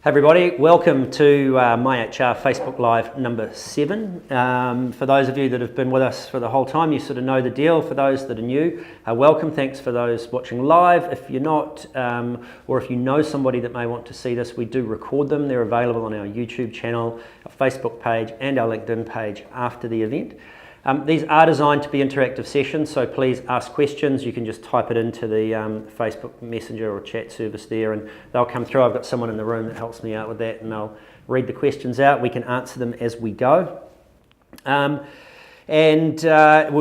Hey everybody, welcome to MyHR Facebook Live number 7. For those of you that have been with us for the whole time, you sort of know the deal. For those that are new, welcome. Thanks for those watching live. If you're not, or if you know somebody that may want to see this, we do record them. They're available on our YouTube channel, our Facebook page and our LinkedIn page after the event. These are designed to be interactive sessions, so please ask questions. You can just type it into the Facebook Messenger or chat service there and they'll come through. I've got someone in the room that helps me out with that and they'll read the questions out. We can answer them as we go. We'll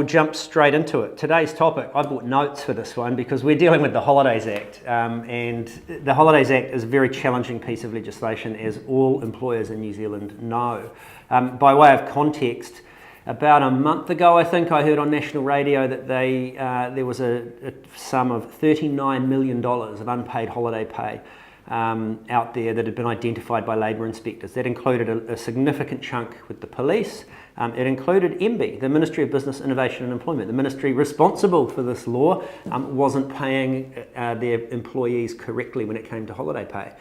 jump straight into it. Today's topic, I brought notes for this one because we're dealing with the Holidays Act. And the Holidays Act is a very challenging piece of legislation, as all employers in New Zealand know. By way of context, about a month ago, I think, I heard on national radio that there was a sum of $39 million of unpaid holiday pay out there that had been identified by labour inspectors. That included a significant chunk with the police. It included MB, the Ministry of Business, Innovation and Employment. The ministry responsible for this law wasn't paying their employees correctly when it came to holiday pay.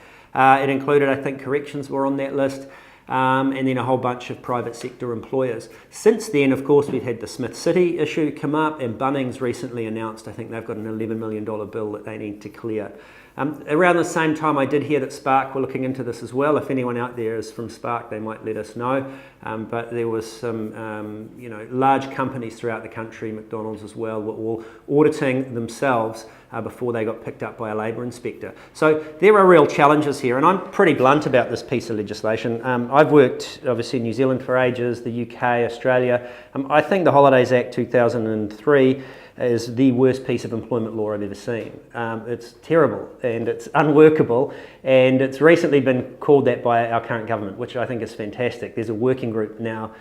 It included, I think, corrections were on that list. And then a whole bunch of private sector employers. Since then, of course, we've had the Smith City issue come up, and Bunnings recently announced, I think they've got an $11 million bill that they need to clear. Around the same time, I did hear that Spark were looking into this as well. If anyone out there is from Spark, they might let us know. But there was some, large companies throughout the country, McDonald's as well, were all auditing themselves before they got picked up by a labour inspector. So there are real challenges here, and I'm pretty blunt about this piece of legislation. I've worked, obviously, in New Zealand for ages, the UK, Australia. I think the Holidays Act 2003 is the worst piece of employment law I've ever seen. It's terrible and it's unworkable, and it's recently been called that by our current government, which I think is fantastic. There's a working group now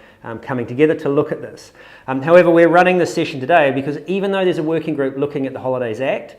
coming together to look at this. However, we're running this session today because even though there's a working group looking at the Holidays Act,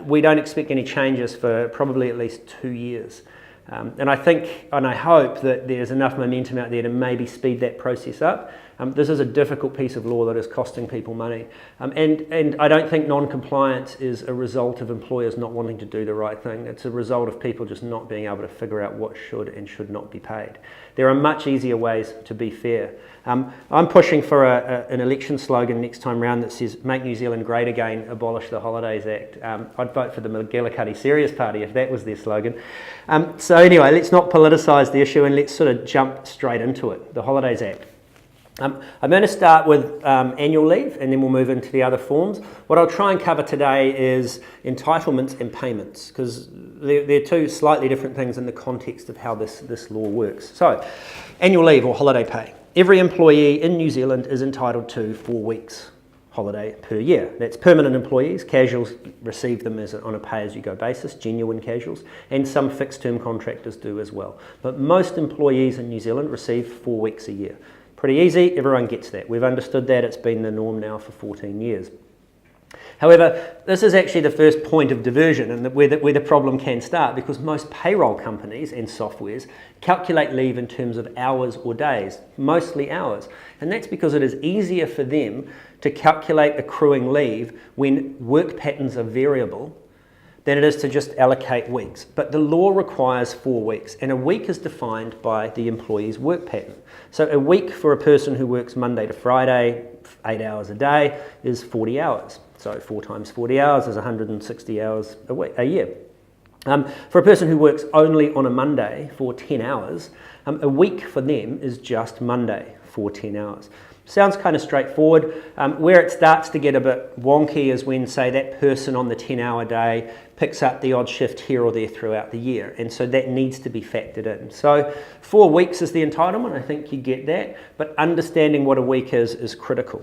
we don't expect any changes for probably at least 2 years. And I think and I hope that there's enough momentum out there to maybe speed that process up. This is a difficult piece of law that is costing people money. And I don't think non-compliance is a result of employers not wanting to do the right thing. It's a result of people just not being able to figure out what should and should not be paid. There are much easier ways to be fair. I'm pushing for an election slogan next time round that says, "Make New Zealand great again, abolish the Holidays Act." I'd vote for the McGillicuddy Serious Party if that was their slogan. So anyway, let's not politicise the issue and let's sort of jump straight into it, the Holidays Act. I'm going to start with annual leave and then we'll move into the other forms. What I'll try and cover today is entitlements and payments, because they're two slightly different things in the context of how this law works. So, annual leave or holiday pay. Every employee in New Zealand is entitled to 4 weeks holiday per year. That's permanent employees. Casuals receive them on a pay-as-you-go basis, genuine casuals, and some fixed-term contractors do as well. But most employees in New Zealand receive 4 weeks a year. Pretty easy, everyone gets that. We've understood that, it's been the norm now for 14 years. However, this is actually the first point of diversion and where the problem can start, because most payroll companies and softwares calculate leave in terms of hours or days, mostly hours. And that's because it is easier for them to calculate accruing leave when work patterns are variable than it is to just allocate weeks. But the law requires 4 weeks, and a week is defined by the employee's work pattern. So a week for a person who works Monday to Friday, 8 hours a day, is 40 hours. So 4 times 40 hours is 160 hours a year. For a person who works only on a Monday for 10 hours, a week for them is just Monday for 10 hours. Sounds kind of straightforward. Where it starts to get a bit wonky is when, say, that person on the 10-hour day picks up the odd shift here or there throughout the year, and so that needs to be factored in. So 4 weeks is the entitlement, I think you get that, but understanding what a week is critical.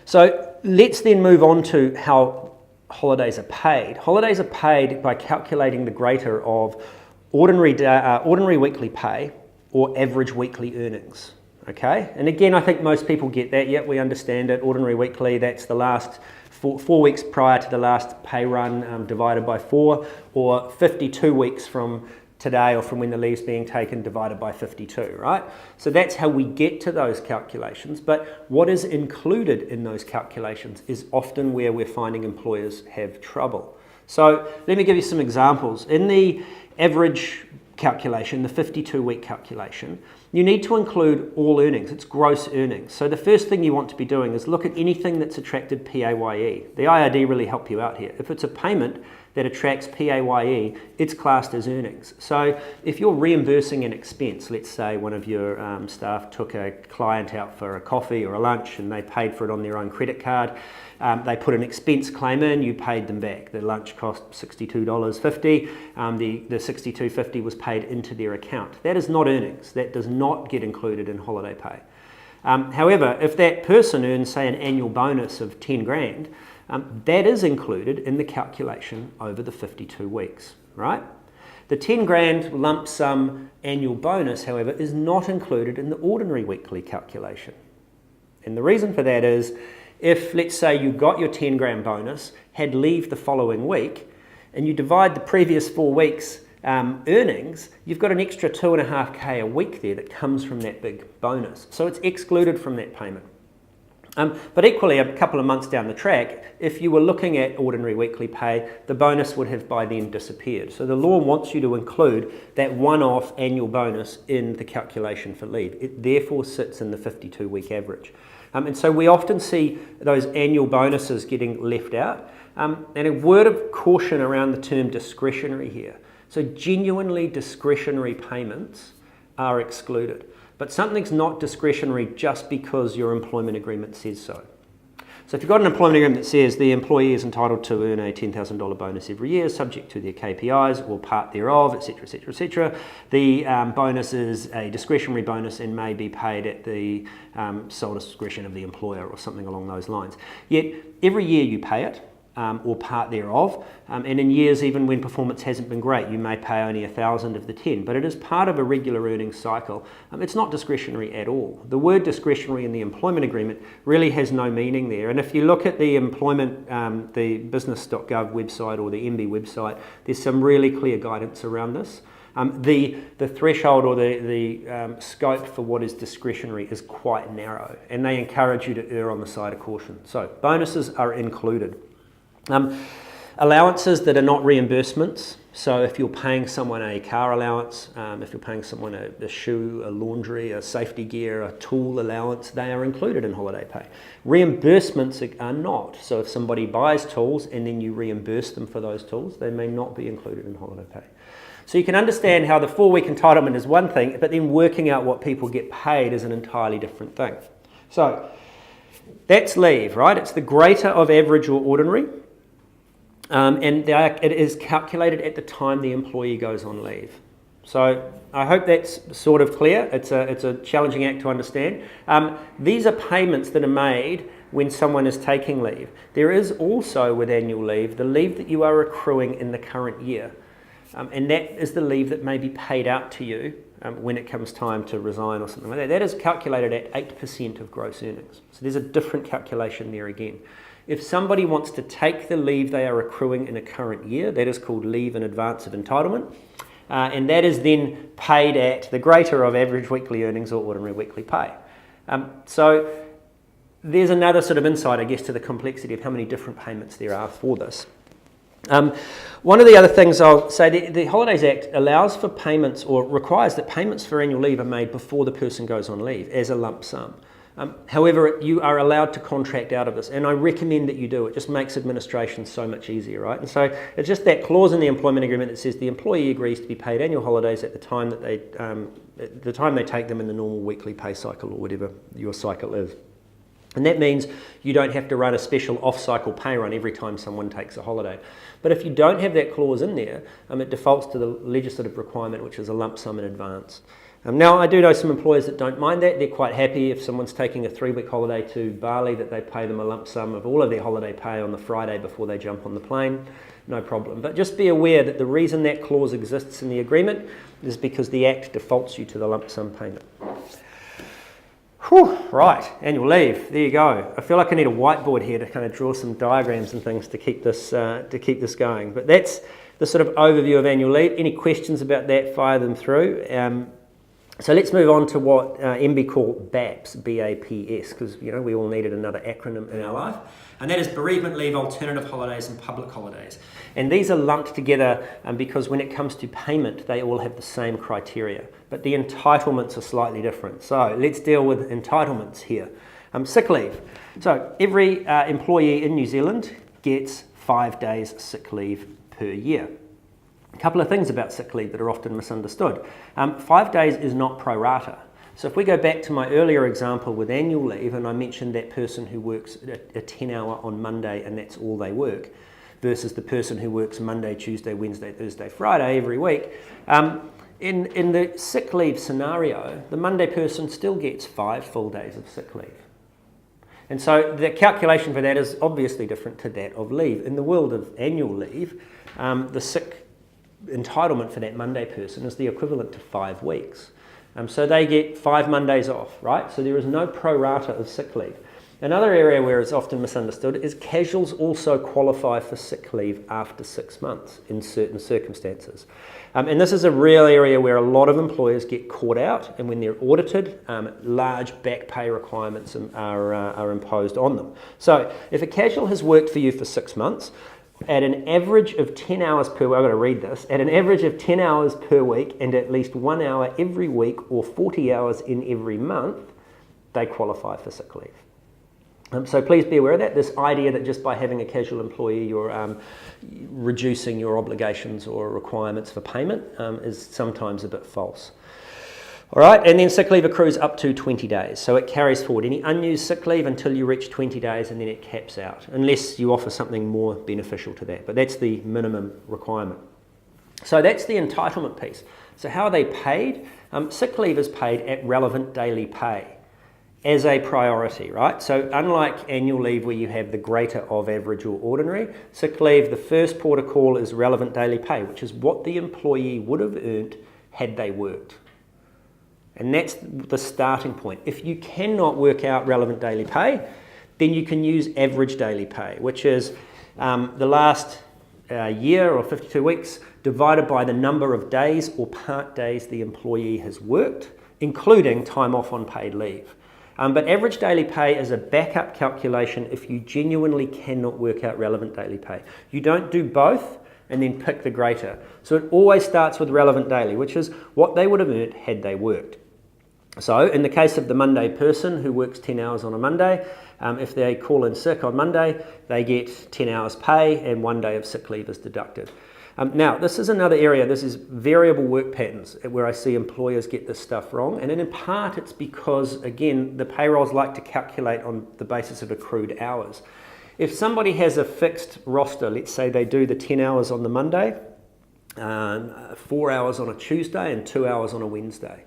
So let's then move on to how holidays are paid. Holidays are paid by calculating the greater of ordinary weekly pay or average weekly earnings. Okay, and again, I think most people get that. Yep, we understand it. Ordinary weekly, that's the last 4 weeks prior to the last pay run divided by 4, or 52 weeks from today or from when the leave's being taken divided by 52, right? So that's how we get to those calculations, but what is included in those calculations is often where we're finding employers have trouble. So let me give you some examples. In the average calculation, the 52-week calculation, you need to include all earnings. It's gross earnings. So the first thing you want to be doing is look at anything that's attracted PAYE. The IRD really help you out here. If it's a payment that attracts PAYE, it's classed as earnings. So if you're reimbursing an expense, let's say one of your staff took a client out for a coffee or a lunch and they paid for it on their own credit card, they put an expense claim in, you paid them back. The lunch cost $62.50, the $62.50 was paid into their account. That is not earnings. That does not get included in holiday pay. However, if that person earns, say, an annual bonus of 10 grand, that is included in the calculation over the 52 weeks, right? The 10 grand lump sum annual bonus, however, is not included in the ordinary weekly calculation. And the reason for that is, if, let's say, you got your 10 grand bonus, had leave the following week, and you divide the previous 4 weeks' earnings, you've got an extra $2.5K a week there that comes from that big bonus. So it's excluded from that payment. But equally, a couple of months down the track, if you were looking at ordinary weekly pay, the bonus would have by then disappeared. So the law wants you to include that one-off annual bonus in the calculation for leave. It therefore sits in the 52-week average. And so we often see those annual bonuses getting left out. And a word of caution around the term discretionary here. So genuinely discretionary payments are excluded. But something's not discretionary just because your employment agreement says so. So if you've got an employment agreement that says the employee is entitled to earn a $10,000 bonus every year, subject to their KPIs or part thereof, etc., etc., etc., the bonus is a discretionary bonus and may be paid at the sole discretion of the employer or something along those lines. Yet every year you pay it, or part thereof, and in years even when performance hasn't been great, you may pay only 1,000 of the 10, but it is part of a regular earnings cycle. It's not discretionary at all. The word discretionary in the employment agreement really has no meaning there, and if you look at the employment, the business.gov website or the MB website, there's some really clear guidance around this. The threshold or the scope for what is discretionary is quite narrow, and they encourage you to err on the side of caution. So bonuses are included. Allowances that are not reimbursements, so if you're paying someone a car allowance, if you're paying someone a shoe, a laundry, a safety gear, a tool allowance, they are included in holiday pay. Reimbursements are not, so if somebody buys tools and then you reimburse them for those tools, they may not be included in holiday pay. So you can understand how the 4-week entitlement is one thing, but then working out what people get paid is an entirely different thing. So that's leave, right? It's the greater of average or ordinary. And it is calculated at the time the employee goes on leave. So I hope that's sort of clear. It's a challenging act to understand. These are payments that are made when someone is taking leave. There is also with annual leave, the leave that you are accruing in the current year. And that is the leave that may be paid out to you when it comes time to resign or something like that. That is calculated at 8% of gross earnings. So there's a different calculation there again. If somebody wants to take the leave they are accruing in a current year, that is called leave in advance of entitlement, and that is then paid at the greater of average weekly earnings or ordinary weekly pay. So there's another sort of insight, I guess, to the complexity of how many different payments there are for this. One of the other things I'll say, the Holidays Act allows for payments or requires that payments for annual leave are made before the person goes on leave as a lump sum. However, you are allowed to contract out of this, and I recommend that you do. It just makes administration so much easier, right? And so it's just that clause in the employment agreement that says the employee agrees to be paid annual holidays at the time that they take them in the normal weekly pay cycle or whatever your cycle is. And that means you don't have to run a special off-cycle pay run every time someone takes a holiday. But if you don't have that clause in there, it defaults to the legislative requirement, which is a lump sum in advance. Now, I do know some employers that don't mind that. They're quite happy if someone's taking a 3-week holiday to Bali that they pay them a lump sum of all of their holiday pay on the Friday before they jump on the plane. No problem. But just be aware that the reason that clause exists in the agreement is because the Act defaults you to the lump sum payment. Whew, right, annual leave, there you go. I feel like I need a whiteboard here to kind of draw some diagrams and things to keep this going. But that's the sort of overview of annual leave. Any questions about that, fire them through. So let's move on to what MB call BAPS, B-A-P-S, because we all needed another acronym in our life. And that is bereavement leave, alternative holidays and public holidays. And these are lumped together because when it comes to payment, they all have the same criteria, but the entitlements are slightly different. So let's deal with entitlements here. Sick leave. So every employee in New Zealand gets 5 days sick leave per year. A couple of things about sick leave that are often misunderstood. 5 days is not pro rata. So if we go back to my earlier example with annual leave, and I mentioned that person who works a 10-hour on Monday and that's all they work, versus the person who works Monday, Tuesday, Wednesday, Thursday, Friday every week, in the sick leave scenario, the Monday person still gets 5 full days of sick leave. And so the calculation for that is obviously different to that of leave. In the world of annual leave, the sick entitlement for that Monday person is the equivalent to 5 weeks. So they get 5 Mondays off, right? So there is no pro rata of sick leave. Another area where it's often misunderstood is casuals also qualify for sick leave after 6 months in certain circumstances. And this is a real area where a lot of employers get caught out, and when they're audited, large back pay requirements are imposed on them. So if a casual has worked for you for 6 months, at an average of 10 hours per week, I've got to read this, at an average of 10 hours per week and at least 1 hour every week or 40 hours in every month, they qualify for sick leave. So please be aware of that. This idea that just by having a casual employee you're reducing your obligations or requirements for payment is sometimes a bit false. All right, and then sick leave accrues up to 20 days. So it carries forward any unused sick leave until you reach 20 days and then it caps out, unless you offer something more beneficial to that. But that's the minimum requirement. So that's the entitlement piece. So how are they paid? Sick leave is paid at relevant daily pay as a priority, right? So unlike annual leave where you have the greater of average or ordinary, sick leave, the first port of call is relevant daily pay, which is what the employee would have earned had they worked. And that's the starting point. If you cannot work out relevant daily pay, then you can use average daily pay, which is the last year or 52 weeks divided by the number of days or part days the employee has worked, including time off on paid leave. But average daily pay is a backup calculation if you genuinely cannot work out relevant daily pay. You don't do both and then pick the greater. So it always starts with relevant daily, which is what they would have earned had they worked. So in the case of the Monday person who works 10 hours on a Monday, if they call in sick on Monday, they get 10 hours pay and 1 day of sick leave is deducted. Now, this is another area, this is variable work patterns where I see employers get this stuff wrong. And in part, it's because, again, the payrolls like to calculate on the basis of accrued hours. If somebody has a fixed roster, let's say they do the 10 hours on the Monday, 4 hours on a Tuesday and 2 hours on a Wednesday.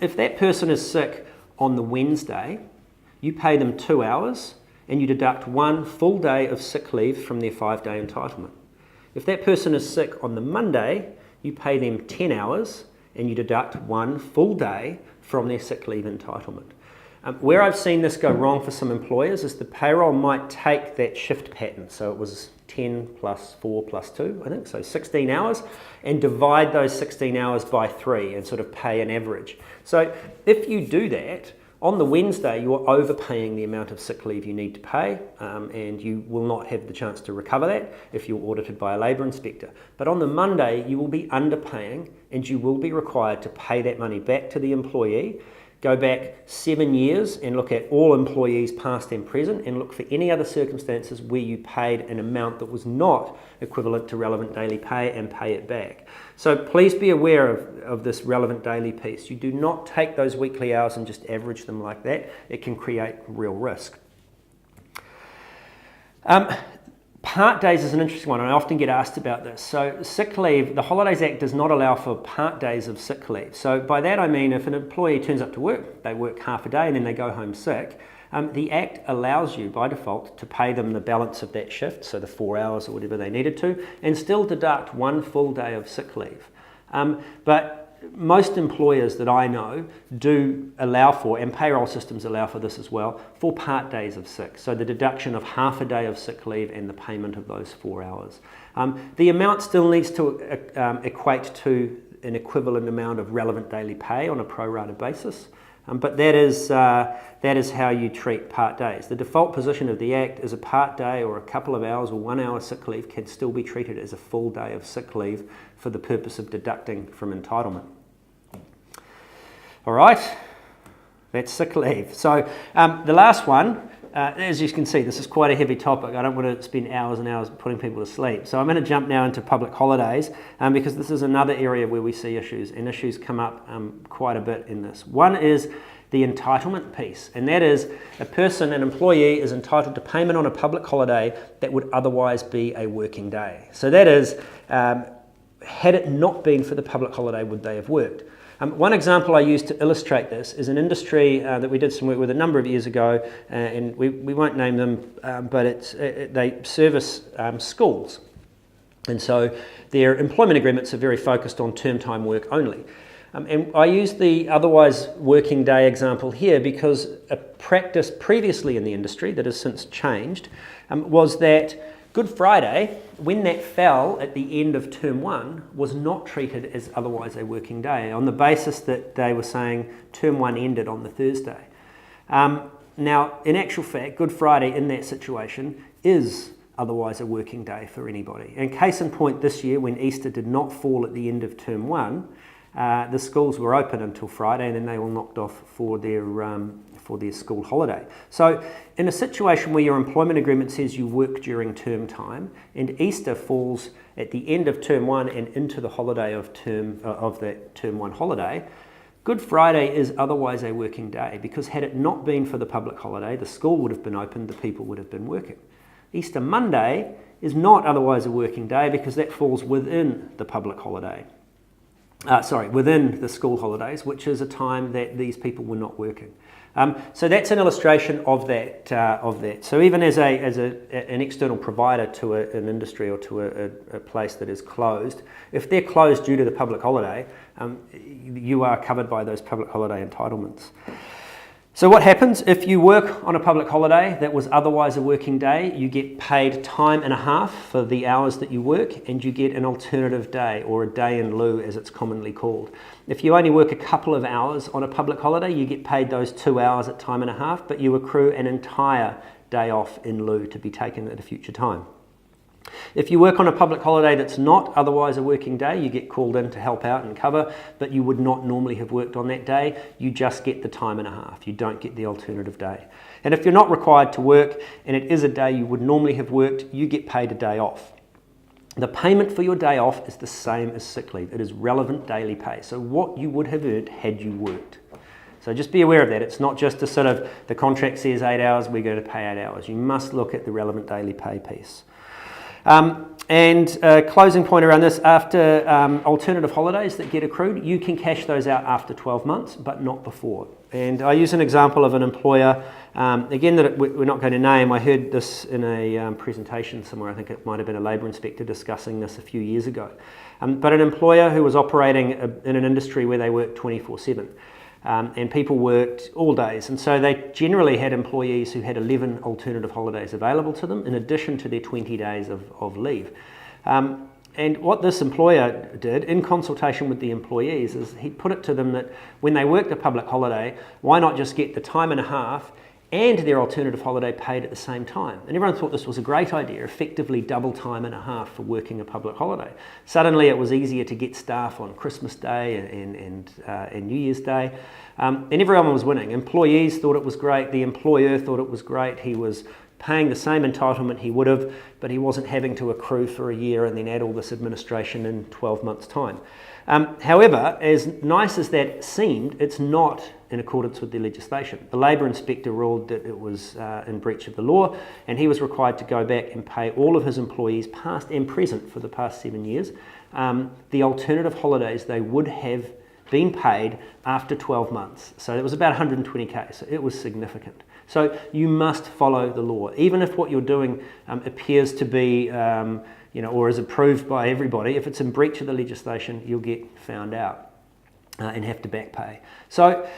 If that person is sick on the Wednesday, you pay them 2 hours and you deduct 1 full day of sick leave from their 5-day entitlement. If that person is sick on the Monday, you pay them 10 hours and you deduct 1 full day from their sick leave entitlement. Where I've seen this go wrong for some employers is the payroll might take that shift pattern, so it was 10 plus 4 plus 2, I think, so 16 hours, and divide those 16 hours by 3 and sort of pay an average. So if you do that, on the Wednesday you're overpaying the amount of sick leave you need to pay, and you will not have the chance to recover that if you're audited by a labour inspector. But on the Monday you will be underpaying and you will be required to pay that money back to the employee. Go back 7 years and look at all employees past and present and look for any other circumstances where you paid an amount that was not equivalent to relevant daily pay and pay it back. So please be aware of this relevant daily piece. You do not take those weekly hours and just average them like that. It can create real risk. Part days is an interesting one, and I often get asked about this. So sick leave, the Holidays Act does not allow for part days of sick leave. So by that I mean if an employee turns up to work, they work half a day and then they go home sick, the Act allows you by default to pay them the balance of that shift, so the 4 hours or whatever they needed to, and still deduct 1 full day of sick leave. But most employers that I know do allow for, and payroll systems allow for this as well, for part days of sick. So the deduction of half a day of sick leave and the payment of those 4 hours. The amount still needs to equate to an equivalent amount of relevant daily pay on a pro rata basis. But that is how you treat part days. The default position of the Act is a part day or a couple of hours or 1 hour sick leave can still be treated as a full day of sick leave for the purpose of deducting from entitlement. All right, that's sick leave. So the last one, as you can see, this is quite a heavy topic. I don't want to spend hours and hours putting people to sleep. So I'm going to jump now into public holidays because this is another area where we see issues, and issues come up quite a bit in this. One is the entitlement piece, and that is a person, an employee, is entitled to payment on a public holiday that would otherwise be a working day. So that is, had it not been for the public holiday, would they have worked? One example I use to illustrate this is an industry that we did some work with a number of years ago, and we won't name them, but they service schools. And so their employment agreements are very focused on term time work only. And I use the otherwise working day example here because a practice previously in the industry that has since changed was that Good Friday, when that fell at the end of term 1, was not treated as otherwise a working day on the basis that they were saying term 1 ended on the Thursday. Now, in actual fact, Good Friday in that situation is otherwise a working day for anybody. And case in point, this year when Easter did not fall at the end of term 1, the schools were open until Friday, and then they were knocked off for their school holiday. So in a situation where your employment agreement says you work during term time and Easter falls at the end of term 1 and into the holiday of that term 1 holiday, Good Friday is otherwise a working day because had it not been for the public holiday, the school would have been open, the people would have been working. Easter Monday is not otherwise a working day because that falls within the public holiday. Within the school holidays, which is a time that these people were not working. So that's an illustration of that. So even as an external provider to an industry or to a place that is closed, if they're closed due to the public holiday, you are covered by those public holiday entitlements. So what happens if you work on a public holiday that was otherwise a working day? You get paid time and a half for the hours that you work, and you get an alternative day, or a day in lieu as it's commonly called. If you only work a couple of hours on a public holiday, you get paid those 2 hours at time and a half, but you accrue an entire day off in lieu to be taken at a future time. If you work on a public holiday that's not otherwise a working day, you get called in to help out and cover, but you would not normally have worked on that day. You just get the time and a half. You don't get the alternative day. And if you're not required to work and it is a day you would normally have worked, you get paid a day off. The payment for your day off is the same as sick leave. It is relevant daily pay. So what you would have earned had you worked. So just be aware of that. It's not just a sort of, the contract says 8 hours, we're going to pay 8 hours. You must look at the relevant daily pay piece. And a closing point around this, after alternative holidays that get accrued, you can cash those out after 12 months, but not before. And I use an example of an employer, again, that we're not going to name. I heard this in a presentation somewhere. I think it might have been a labour inspector discussing this a few years ago. But an employer who was operating in an industry where they worked 24/7. And people worked all days, and so they generally had employees who had 11 alternative holidays available to them in addition to their 20 days of leave. And what this employer did in consultation with the employees is he put it to them that when they worked a public holiday, why not just get the time and a half and their alternative holiday paid at the same time? And everyone thought this was a great idea, effectively double time and a half for working a public holiday. Suddenly it was easier to get staff on Christmas Day and New Year's Day, and everyone was winning. Employees thought it was great, the employer thought it was great, he was paying the same entitlement he would have, but he wasn't having to accrue for a year and then add all this administration in 12 months' time. However, as nice as that seemed, it's not in accordance with the legislation. The labour inspector ruled that it was in breach of the law, and he was required to go back and pay all of his employees, past and present for the past 7 years, the alternative holidays they would have been paid after 12 months. So it was about 120k, so it was significant. So you must follow the law. Even if what you're doing appears to be, or is approved by everybody, if it's in breach of the legislation, you'll get found out. and have to back pay. So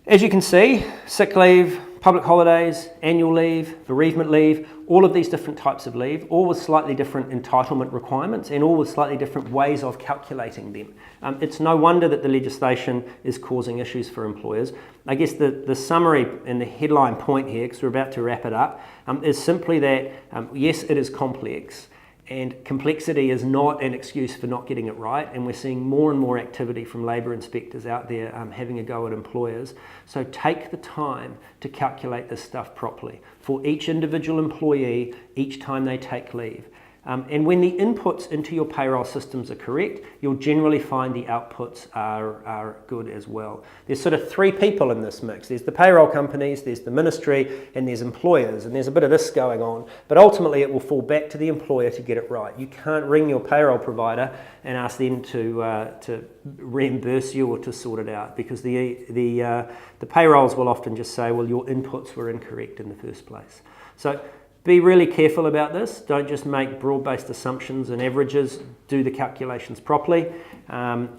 as you can see, sick leave, public holidays, annual leave, bereavement leave, all of these different types of leave, all with slightly different entitlement requirements and all with slightly different ways of calculating them. It's no wonder that the legislation is causing issues for employers. I guess the summary and the headline point here, because we're about to wrap it up, is simply that yes, it is complex. And complexity is not an excuse for not getting it right, and we're seeing more and more activity from labour inspectors out there having a go at employers. So take the time to calculate this stuff properly for each individual employee each time they take leave. And when the inputs into your payroll systems are correct, you'll generally find the outputs are good as well. There's sort of three people in this mix. There's the payroll companies, there's the ministry, and there's employers. And there's a bit of this going on. But ultimately, it will fall back to the employer to get it right. You can't ring your payroll provider and ask them to reimburse you or to sort it out, because the payrolls will often just say, well, your inputs were incorrect in the first place. So be really careful about this. Don't just make broad-based assumptions and averages. Do the calculations properly, and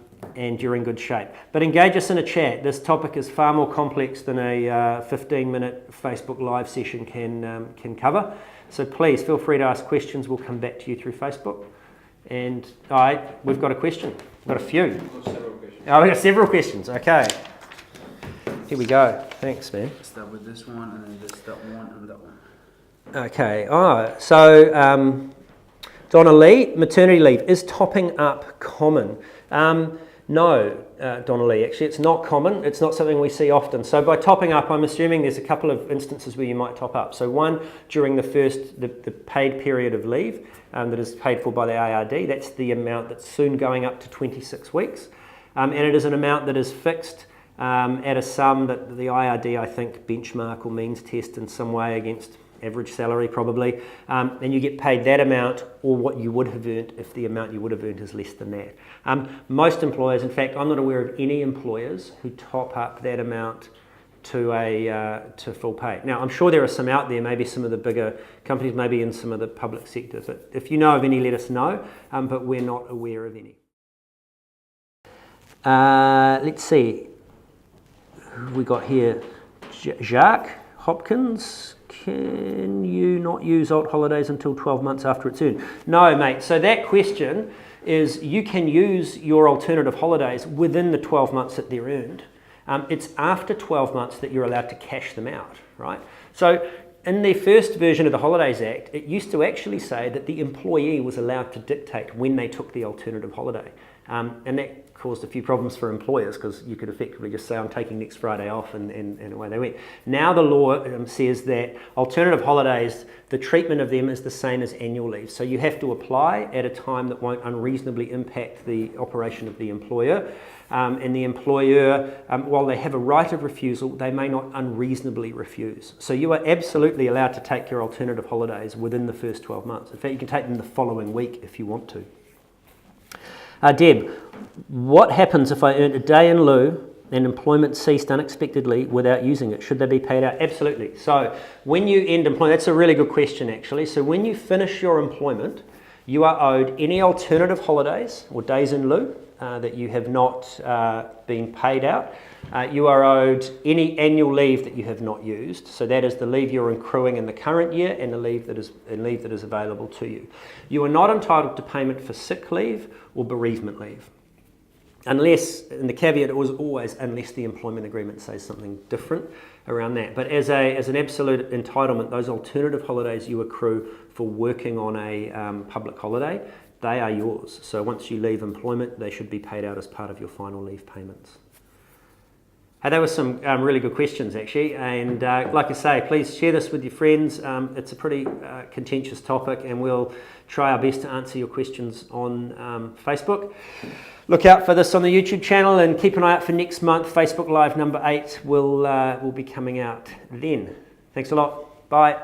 you're in good shape. But engage us in a chat. This topic is far more complex than a 15-minute Facebook Live session can cover. So please feel free to ask questions. We'll come back to you through Facebook. And all right, we've got a question. We've got a few. We've got several questions. Oh, we've got several questions. Okay. Here we go. Thanks, man. Start with this one, and then just that one and that one. Okay, so Donna Lee, maternity leave, is topping up common? No, Donna Lee, actually it's not common. It's not something we see often. So by topping up, I'm assuming there's a couple of instances where you might top up. So one, during the paid period of leave that is paid for by the ARD, that's the amount that's soon going up to 26 weeks. And it is an amount that is fixed at a sum that the IRD, I think, benchmark or means test in some way against average salary probably, and you get paid that amount or what you would have earned if the amount you would have earned is less than that. Most employers, in fact, I'm not aware of any employers who top up that amount to full pay. Now, I'm sure there are some out there, maybe some of the bigger companies, maybe in some of the public sector. But if you know of any, let us know, but we're not aware of any. Let's see, who have we got here? Jacques Hopkins. Can you not use alt holidays until 12 months after it's earned? No, mate. So that question is, you can use your alternative holidays within the 12 months that they're earned. It's after 12 months that you're allowed to cash them out, right? So in the first version of the Holidays Act, it used to actually say that the employee was allowed to dictate when they took the alternative holiday. And that caused a few problems for employers, because you could effectively just say, I'm taking next Friday off, and away they went. Now the law says that alternative holidays, the treatment of them is the same as annual leave. So you have to apply at a time that won't unreasonably impact the operation of the employer. And the employer, while they have a right of refusal, they may not unreasonably refuse. So you are absolutely allowed to take your alternative holidays within the first 12 months. In fact, you can take them the following week if you want to. Deb, what happens if I earned a day in lieu and employment ceased unexpectedly without using it? Should they be paid out? Absolutely. So when you end employment, that's a really good question actually. So when you finish your employment, you are owed any alternative holidays or days in lieu that you have not been paid out. You are owed any annual leave that you have not used. So that is the leave you're accruing in the current year and the leave that is available to you. You are not entitled to payment for sick leave or bereavement leave. Unless, and the caveat was always, unless the employment agreement says something different around that. But as an absolute entitlement, those alternative holidays you accrue for working on a public holiday, they are yours. So once you leave employment, they should be paid out as part of your final leave payments. Hey, there were some really good questions actually, and like I say, please share this with your friends. It's a pretty contentious topic, and we'll try our best to answer your questions on Facebook. Look out for this on the YouTube channel, and keep an eye out for next month. Facebook Live number 8 will be coming out then. Thanks a lot. Bye.